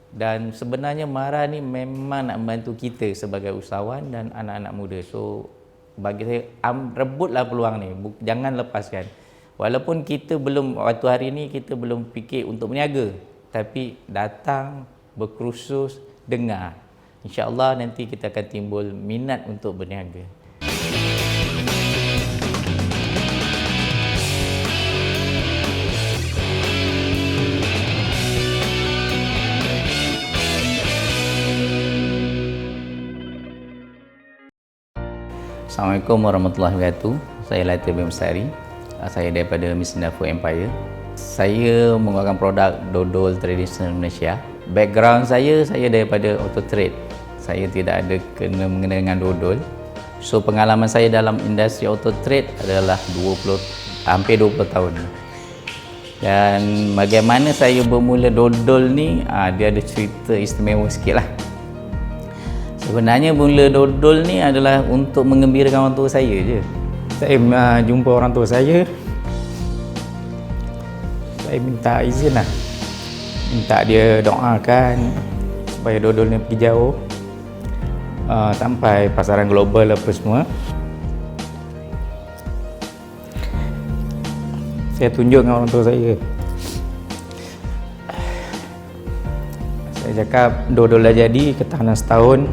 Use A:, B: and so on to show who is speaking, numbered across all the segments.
A: Dan sebenarnya Mara ni memang nak membantu kita sebagai usahawan dan anak-anak muda. So bagi saya, rebutlah peluang ni, jangan lepaskan. Walaupun kita belum, waktu hari ni kita belum fikir untuk berniaga, tapi datang, berkursus, dengar. InsyaAllah nanti kita akan timbul minat untuk berniaga. Assalamualaikum warahmatullahi wabarakatuh. Saya Latif bin Mustari. Saya daripada Misnah Food Empire. Saya mengeluarkan produk dodol tradisional Malaysia. Background saya daripada auto trade. Saya tidak ada mengena dengan dodol. So pengalaman saya dalam industri auto trade adalah hampir 20 tahun. Dan bagaimana saya bermula dodol ni, dia ada cerita istimewa sikit lah. Sebenarnya mula dodol ni adalah untuk menggembirakan orang tua saya je. Saya jumpa orang tua saya minta izin lah. Minta dia doakan supaya dodol ni pergi jauh, sampai pasaran global apa semua. Saya tunjuk dengan orang tua saya. Saya cakap dodol dah jadi, ketahanan setahun.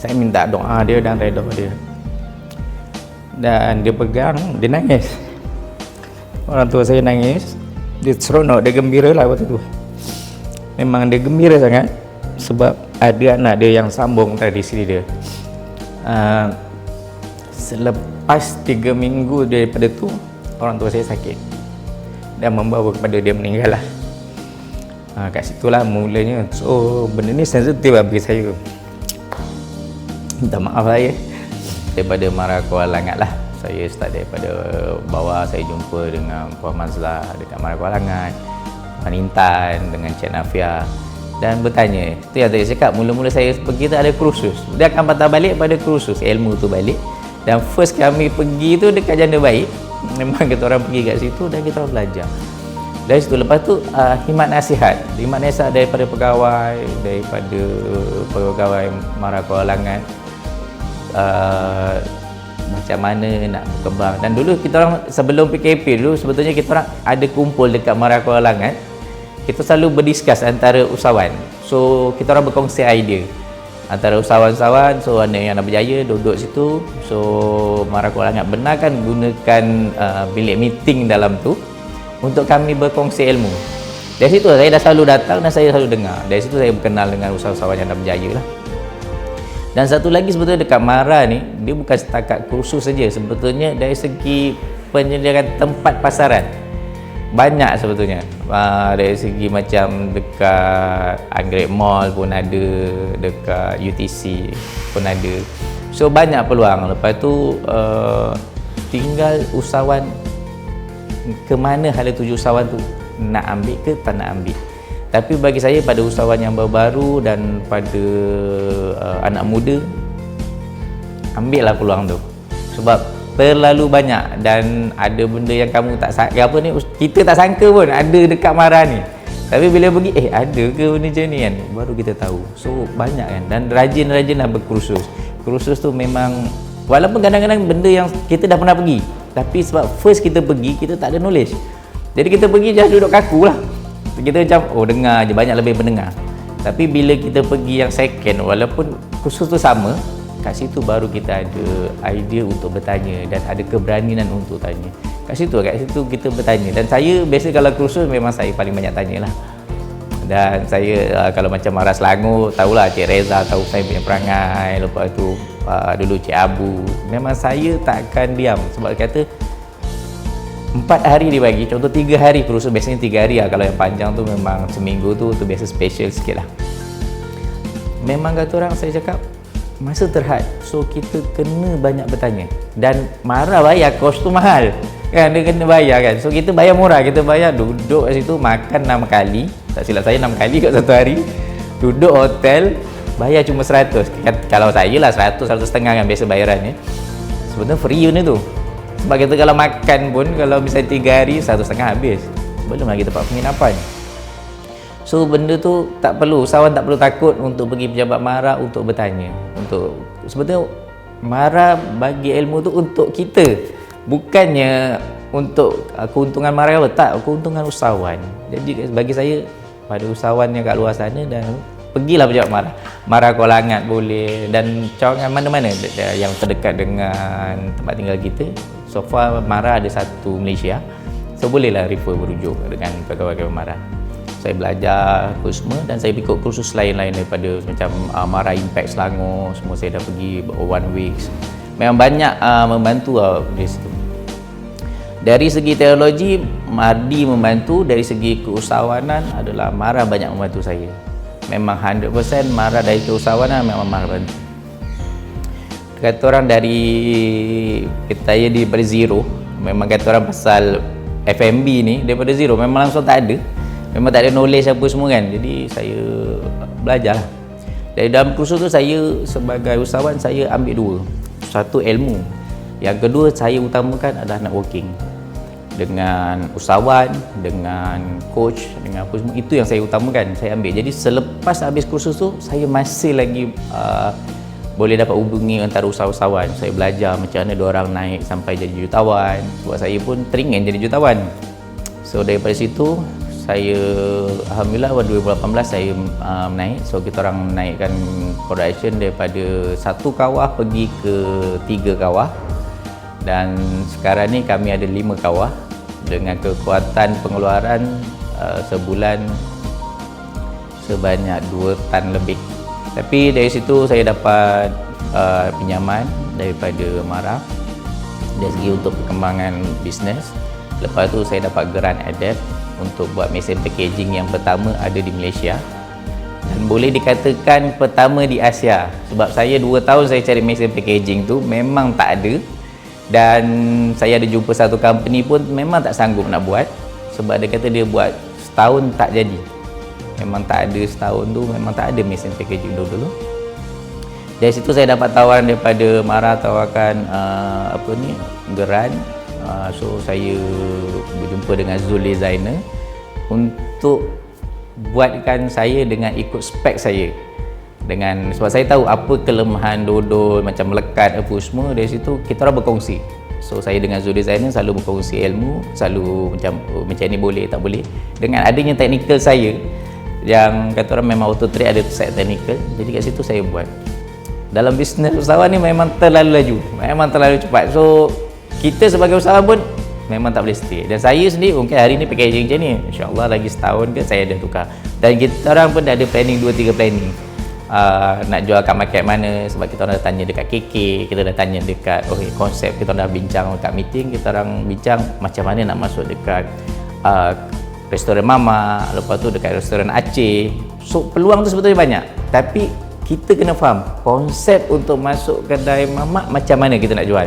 A: Saya minta doa dia dan redha dia. Dan dia pegang, dia nangis. Orang tua saya nangis. Dia seronok, dia gembira lah waktu tu. Memang dia gembira sangat sebab ada anak dia yang sambung tradisi dia. Selepas 3 minggu daripada tu, orang tua saya sakit dan membawa kepada dia meninggal lah. Kat situlah mulanya. So benda ni sensitif lah bagi saya. Minta maaf saya daripada Mara Kuala Langat lah. Saya start daripada bawah. Saya jumpa dengan Puan Mazlah dekat Mara Kuala Langat, Puan Intan dengan Cik Nafia, dan bertanya. Itu yang saya cakap, mula-mula saya pergi tu ada kursus. Dia akan patah balik pada kursus ilmu tu balik. Dan first kami pergi tu dekat Janda Baik. Memang kita orang pergi kat situ dan kita orang belajar. Dari situ lepas tu khidmat nasihat daripada pegawai Mara Kuala Langat. Macam mana nak berkembang. Dan dulu kita orang sebelum PKP dulu, sebetulnya kita orang ada kumpul dekat Mara Kuala Langat. Kita selalu berdiskus antara usahawan. So kita orang berkongsi idea antara usahawan-usahawan. So ada yang nak berjaya duduk situ. So Mara Kuala Langat benarkan gunakan bilik meeting dalam tu untuk kami berkongsi ilmu. Dari situ saya dah selalu datang dan saya selalu dengar. Dari situ saya berkenal dengan usahawan-usahawan yang dah berjaya lah. Dan satu lagi sebetulnya dekat Mara ni, dia bukan setakat kursus saja. Sebetulnya dari segi penyediaan tempat pasaran banyak sebetulnya. Dari segi macam dekat Anggrek Mall pun ada, dekat UTC pun ada. So banyak peluang. Lepas tu tinggal usahawan ke mana hala tuju usahawan tu, nak ambil ke tak nak ambil. Tapi bagi saya, pada usahawan yang baru dan pada anak muda, ambillah peluang tu. Sebab terlalu banyak dan ada benda yang kamu tak sangka, kita tak sangka pun ada dekat Mara ni. Tapi bila pergi, ada ke benda macam ni kan, baru kita tahu. So banyak kan, dan rajin-rajinlah berkursus. Kursus tu memang, walaupun kadang-kadang benda yang kita dah pernah pergi, tapi sebab first kita pergi, kita tak ada knowledge. Jadi kita pergi just duduk kaku lah. Kita macam, dengar je, banyak lebih pendengar. Tapi bila kita pergi yang second, walaupun kursus tu sama, kat situ baru kita ada idea untuk bertanya dan ada keberanian untuk tanya. Kat situ kita bertanya. Dan saya biasa kalau kursus memang saya paling banyak tanya lah. Dan saya kalau macam Mara Selangor, tahulah Cik Reza tahu saya punya perangai. Lepas tu dulu Cik Abu. Memang saya takkan diam sebab kata 4 hari dibagi, contoh 3 hari kursus, biasanya 3 hari lah. Kalau yang panjang tu memang seminggu tu biasa special sikit lah. Memang kata orang, saya cakap masa terhad, so kita kena banyak bertanya. Dan Mara bayar, kos tu mahal kan, dia kena bayar kan. So kita bayar murah, kita bayar duduk kat situ, makan 6 kali, tak silap saya 6 kali kat satu hari. Duduk hotel, bayar cuma 100. Kalau saya lah 100, 150 kan biasa bayarannya. Sebenarnya free benda tu. Sebab kita kalau makan pun, kalau misalnya 3 hari, 150 habis. Belum lagi tempat penginapan. So benda tu tak perlu, usahawan tak perlu takut untuk pergi pejabat MARA untuk bertanya. Untuk sebetulnya MARA bagi ilmu tu untuk kita, bukannya untuk keuntungan MARA, tak, keuntungan usahawan. Jadi bagi saya, pada usahawan yang kat luar sana, dan pergilah pejabat MARA. MARA Kuala Langat boleh, dan cawangan mana-mana yang terdekat dengan tempat tinggal kita. So far MARA ada satu Malaysia, so bolehlah refer berujuk dengan pegawai MARA. Saya belajar semua, dan saya ikut kursus lain-lain daripada macam MARA Impact Selangor, semua saya dah pergi 1 week. Memang banyak membantu di situ. Dari segi teknologi, Mardi membantu. Dari segi keusahawanan adalah MARA banyak membantu saya. Memang 100% MARA dari keusahawanan memang MARA bantu. Kata orang dari kita daripada zero, memang kata orang pasal F&B ni daripada zero, memang langsung tak ada. Memang tak ada knowledge apa semua kan. Jadi saya belajar lah. Dari dalam kursus tu, saya sebagai usahawan, saya ambil 2. Satu, ilmu. Yang kedua, saya utamakan adalah networking dengan usahawan, dengan coach, dengan apa semua. Itu yang saya utamakan, saya ambil. Jadi selepas habis kursus tu, saya masih lagi boleh dapat hubungi antara usahawan. Saya belajar macam mana diorang naik sampai jadi jutawan. Sebab saya pun teringin jadi jutawan. So daripada situ, saya alhamdulillah 2018 saya naik. So kita orang menaikkan production daripada 1 kawah pergi ke 3 kawah, dan sekarang ni kami ada 5 kawah dengan kekuatan pengeluaran sebulan sebanyak 2 tan lebih. Tapi dari situ saya dapat pinjaman daripada MARA dari segi untuk perkembangan bisnes. Lepas tu saya dapat grant ADEP untuk buat mesin packaging yang pertama ada di Malaysia, dan boleh dikatakan pertama di Asia. Sebab saya 2 tahun saya cari mesin packaging tu memang tak ada, dan saya ada jumpa satu company pun memang tak sanggup nak buat, sebab dia kata dia buat setahun tak jadi. Memang tak ada, setahun tu memang tak ada mesin packaging dulu. Dari situ saya dapat tawaran daripada MARA, tawarkan grant. So saya berjumpa dengan Zul Designer untuk buatkan saya dengan ikut spek saya. Sebab saya tahu apa kelemahan dodol, macam melekat apa semua. Dari situ kita orang berkongsi. So saya dengan Zul Designer selalu berkongsi ilmu, selalu macam ni boleh tak boleh. Dengan adanya teknikal saya yang kata orang memang auto trade, ada set teknikal, jadi kat situ saya buat. Dalam bisnes usahawan ni memang terlalu laju, memang terlalu cepat. So kita sebagai usahawan pun memang tak boleh stay. Dan saya sendiri mungkin hari ni packaging macam ni, insyaAllah lagi setahun ke saya dah tukar. Dan kita orang pun dah ada planning, 2-3 planning nak jual kat market mana. Sebab kita orang dah tanya dekat KK, kita dah tanya dekat konsep, kita orang dah bincang dekat meeting. Kita orang bincang macam mana nak masuk dekat restoran Mama, lepas tu dekat restoran Aceh. So peluang tu sebetulnya banyak, tapi kita kena faham konsep untuk masuk kedai Mama macam mana kita nak jual.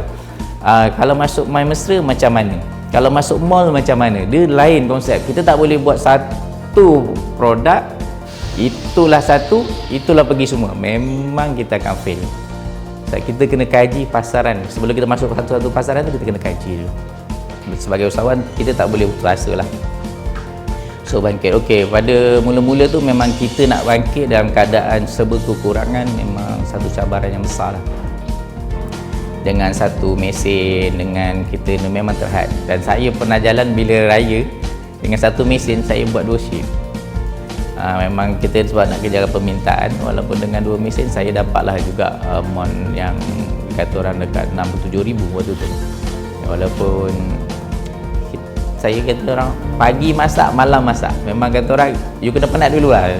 A: Kalau masuk My Mesra macam mana, kalau masuk mall macam mana, dia lain konsep. Kita tak boleh buat satu produk, itulah satu, itulah pergi semua. Memang kita akan fail. So, kita kena kaji pasaran. Sebelum kita masuk satu-satu pasaran tu, kita kena kaji dulu. Sebagai usahawan, kita tak boleh putus asa lah. So bangkit, okey, pada mula-mula tu memang kita nak bangkit dalam keadaan serba kekurangan, memang satu cabaran yang besar lah. Dengan satu mesin, dengan kita memang terhad. Dan saya pernah jalan bila raya dengan satu mesin, saya buat 2 shift. Memang kita sebab nak kejar permintaan, walaupun dengan 2 mesin saya dapatlah juga amount yang kata orang dekat 67,000 waktu tu. Walaupun saya kata orang pagi masak, malam masak. Memang kata orang you kena penat dulu lah.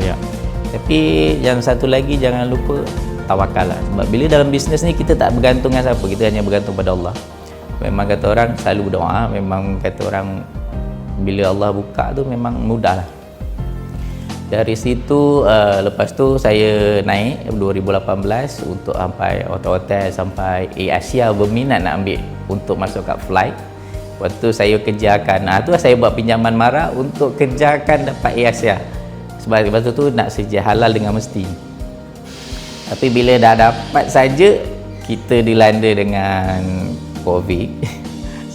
A: Tapi yang satu lagi, jangan lupa tawakal lah. Sebab bila dalam bisnes ni kita tak bergantung dengan siapa, kita hanya bergantung pada Allah. Memang kata orang selalu berdoa. Memang kata orang bila Allah buka tu memang mudah lah. Dari situ lepas tu saya naik 2018 untuk sampai hotel-hotel, sampai Asia berminat nak ambil untuk masuk kat flight. Waktu tu saya kejarkan, tu saya buat pinjaman MARA untuk kejarkan dapat Asia. Sebab waktu tu nak sedia halal dengan mesti. Tapi bila dah dapat saja, kita dilanda dengan COVID.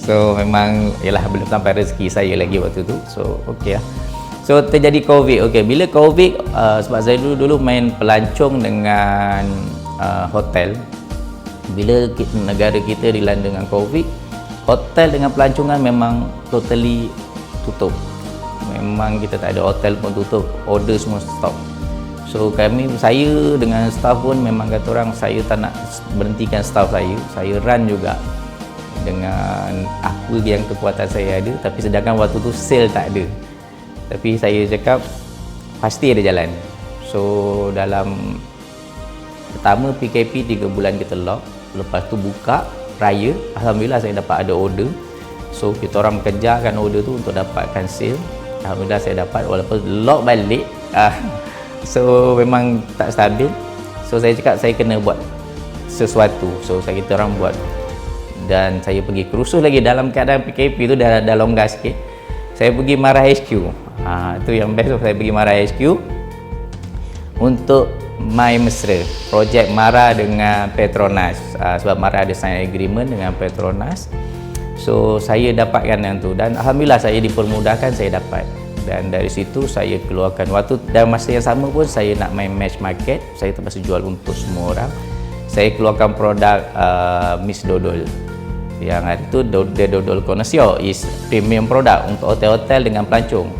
A: So memang ialah belum sampai rezeki saya lagi waktu tu. So okey lah. So terjadi COVID. Okey, bila COVID sebab saya dulu main pelancong dengan hotel. Bila negara kita dilanda dengan COVID, hotel dengan pelancongan memang totally tutup. Memang kita tak ada, hotel pun tutup, order semua stop. So saya dengan staff pun memang kata orang, saya tak nak berhentikan staff saya run juga dengan apa yang kekuatan saya ada, tapi sedangkan waktu tu sale tak ada. Tapi saya cakap pasti ada jalan. So dalam pertama PKP 3 bulan kita lock, lepas tu buka raya, alhamdulillah saya dapat ada order. So kita orang kejarkan order tu untuk dapatkan sale. Alhamdulillah saya dapat walaupun lock balik. So memang tak stabil. So saya cakap saya kena buat sesuatu. So kita orang buat, dan saya pergi kursus lagi dalam keadaan PKP tu dah longgar sikit. Saya pergi Marah HQ. Tu yang best tu, saya pergi Marah HQ untuk My Mesra, projek Mara dengan Petronas. Sebab Mara ada sign agreement dengan Petronas. So saya dapatkan yang tu, dan alhamdulillah saya dipermudahkan, saya dapat. Dan dari situ saya keluarkan waktu, dan masa yang sama pun saya nak main match market. Saya terpaksa jual untuk semua orang. Saya keluarkan produk Miss Dodol. Yang hari tu Dodol Connoisseur is premium produk untuk hotel-hotel dengan pelancong.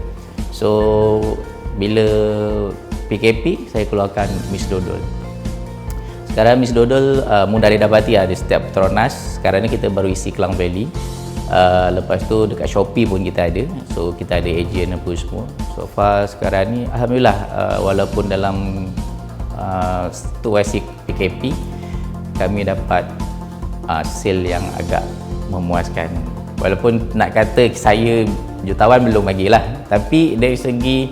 A: So bila PKP saya keluarkan Miss Dodol. Sekarang Miss Dodol mudah didapati di setiap Petronas. Sekarang ni kita baru isi Klang Valley. Lepas tu dekat Shopee pun kita ada. So kita ada agent apa semua. So far sekarang ni alhamdulillah, walaupun dalam situasi PKP kami dapat sale yang agak memuaskan. Walaupun nak kata saya jutawan belum lagi lah, tapi dari segi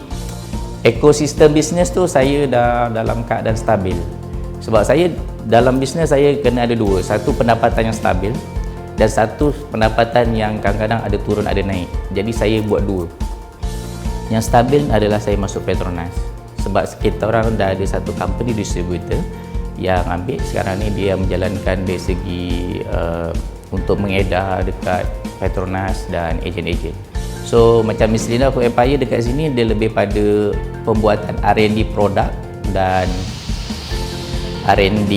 A: ekosistem bisnes tu saya dah dalam keadaan stabil. Sebab saya dalam bisnes saya kena ada dua, satu pendapatan yang stabil dan satu pendapatan yang kadang-kadang ada turun ada naik. Jadi saya buat dua. Yang stabil adalah saya masuk Petronas, sebab kita orang dah ada satu company distributor yang ambil sekarang ni, dia menjalankan dari segi untuk mengedar dekat Petronas dan ejen-ejen. So macam Miss Linda Food Empire dekat sini dia lebih pada pembuatan R&D produk dan R&D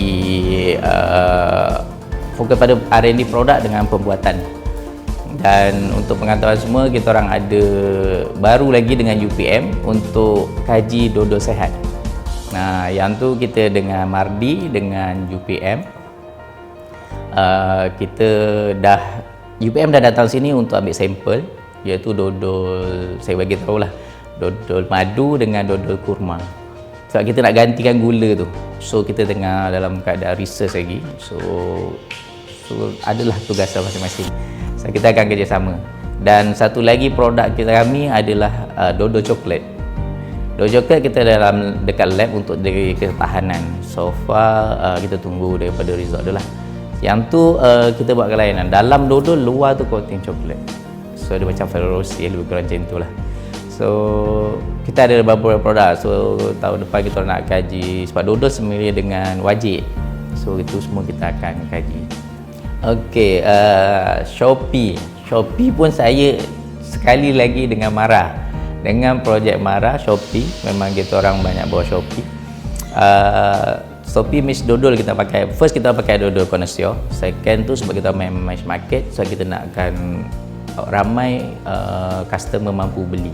A: fokus pada R&D produk dengan pembuatan. Dan untuk pengetahuan semua, kita orang ada baru lagi dengan UPM untuk kaji dodol sehat. Nah, yang tu kita dengan Mardi dengan UPM, kita dah UPM dah datang sini untuk ambil sampel, iaitu dodol, saya bagi tahu lah, dodol madu dengan dodol kurma. Sebab kita nak gantikan gula tu. So kita tengah dalam keadaan research lagi. So adalah tugasan masing-masing. So kita akan kerjasama. Dan satu lagi produk kami adalah dodol coklat. Dodol coklat kita dalam dekat lab untuk dari ketahanan. So far kita tunggu daripada result dia lah. Yang tu kita buat kelainan. Dalam dodol, luar tu coating coklat. So dia macam Ferrero Rocher, lebih kurang macam tu lah. So kita ada beberapa produk. So tahun depan kita nak kaji, sebab dodol semula dengan wajib. So itu semua kita akan kaji. Okey, Shopee pun saya sekali lagi dengan Mara. Dengan projek Mara, Shopee, memang kita orang banyak bawa Shopee. Shopee Miss Dodol kita pakai, first kita pakai Dodol Connoisseur. Second tu sebab kita main mass market, so kita nakkan ramai customer mampu beli.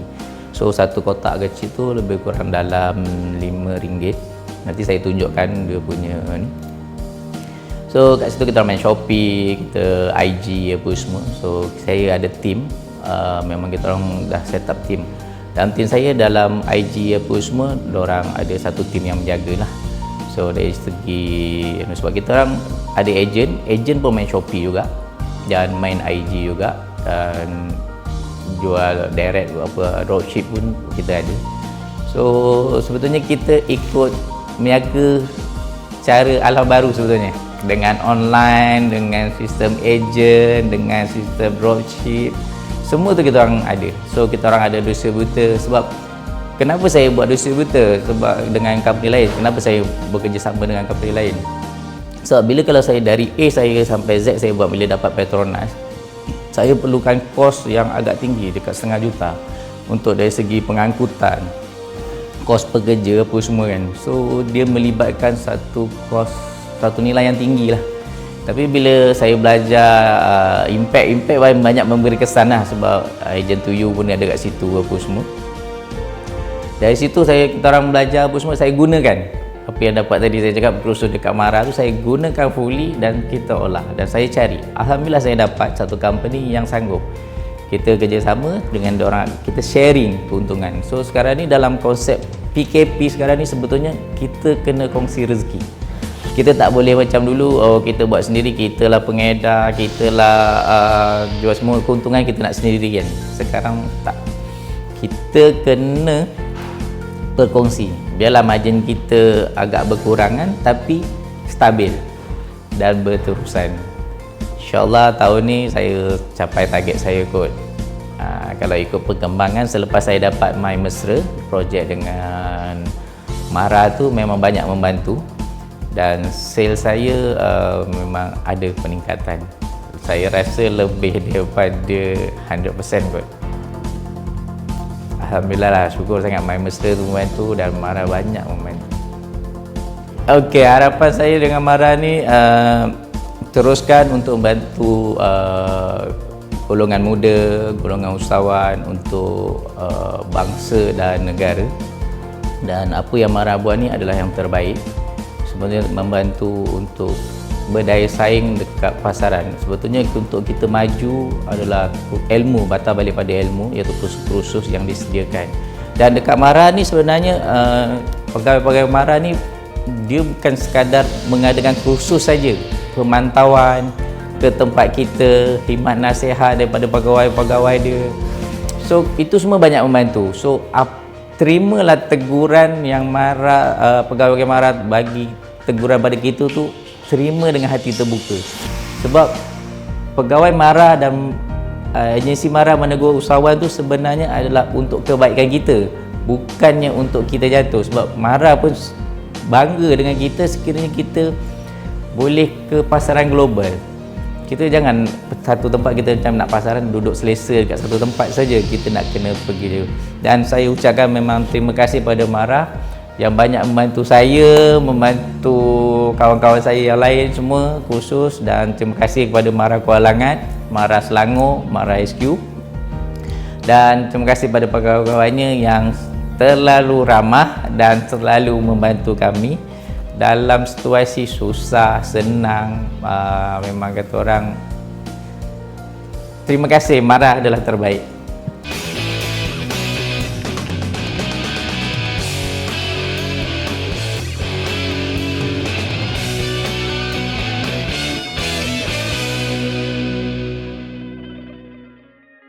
A: So satu kotak kecil tu lebih kurang dalam RM5. Nanti saya tunjukkan dia punya ni. So kat situ kita main Shopee, kita IG apa semua. So saya ada team, memang kita orang dah set up team. Dalam team saya dalam IG apa semua, diorang ada satu team yang menjaga lah. So dari segi, sebab kita orang ada ejen pun main Shopee juga dan main IG juga, dan jual direct apa dropship pun kita ada. So sebetulnya kita ikut meniaga cara alam baru sebetulnya, dengan online, dengan sistem ejen, dengan sistem dropship, semua tu kita orang ada. So kita orang ada distributor. Sebab kenapa saya buat distributor? Sebab dengan company lain, kenapa saya bekerjasama dengan company lain? Sebab bila kalau saya dari A saya sampai Z saya buat, bila dapat Petronas, saya perlukan kos yang agak tinggi, dekat RM500,000. untuk dari segi pengangkutan, kos pekerja apa semua kan. So dia melibatkan satu nilai yang tinggi lah. Tapi bila saya belajar impact banyak memberi kesan lah, sebab agent to you pun ada kat situ apa semua. Dari situ kita orang belajar apa semua, saya gunakan apa yang dapat tadi saya cakap kursus dekat Mara tu, saya gunakan fully dan kita olah, dan saya cari. Alhamdulillah saya dapat satu company yang sanggup. Kita kerjasama dengan orang, kita sharing keuntungan. So sekarang ni dalam konsep PKP sekarang ni sebetulnya kita kena kongsi rezeki. Kita tak boleh macam dulu, kita buat sendiri, kita lah pengedar, kita lah jual semua keuntungan kita nak sendiri kan. Sekarang tak. Kita kena berkongsi. Biarlah margin kita agak berkurangan tapi stabil dan berterusan. InsyaAllah tahun ni saya capai target saya kot. Kalau ikut perkembangan selepas saya dapat My Mesra, projek dengan Mara tu memang banyak membantu, dan sales saya memang ada peningkatan. Saya rasa lebih daripada 100% kot. Alhamdulillah lah, syukur sangat My Mesra tu membantu dan Mara banyak membantu. Okey, harapan saya dengan Mara ni teruskan untuk membantu golongan muda, golongan usahawan, untuk bangsa dan negara. Dan apa yang Mara buat ni adalah yang terbaik. Sebenarnya membantu untuk berdaya saing dekat pasaran. Sebetulnya untuk kita maju adalah ilmu, batal balik pada ilmu, iaitu kursus-kursus yang disediakan. Dan dekat Mara ni sebenarnya pegawai-pegawai Mara ni dia bukan sekadar mengadakan kursus saja, pemantauan ke tempat kita, khidmat nasihat daripada pegawai-pegawai dia. So itu semua banyak membantu. So terimalah teguran yang pegawai Mara bagi teguran pada kita tu, terima dengan hati terbuka. Sebab pegawai Mara dan agensi Mara menegur usahawan tu sebenarnya adalah untuk kebaikan kita, bukannya untuk kita jatuh. Sebab Mara pun bangga dengan kita sekiranya kita boleh ke pasaran global. Kita jangan satu tempat, kita macam nak pasaran duduk selesa dekat satu tempat saja, kita nak kena pergi dia. Dan saya ucapkan memang terima kasih pada Mara yang banyak membantu saya, membantu kawan-kawan saya yang lain semua khusus, dan terima kasih kepada Mara Kuala Langat, Mara Selangor, Mara SQ, dan terima kasih pada pegawai-pegawainya yang terlalu ramah dan selalu membantu kami dalam situasi susah, senang. Memang kata orang, terima kasih, Mara adalah terbaik.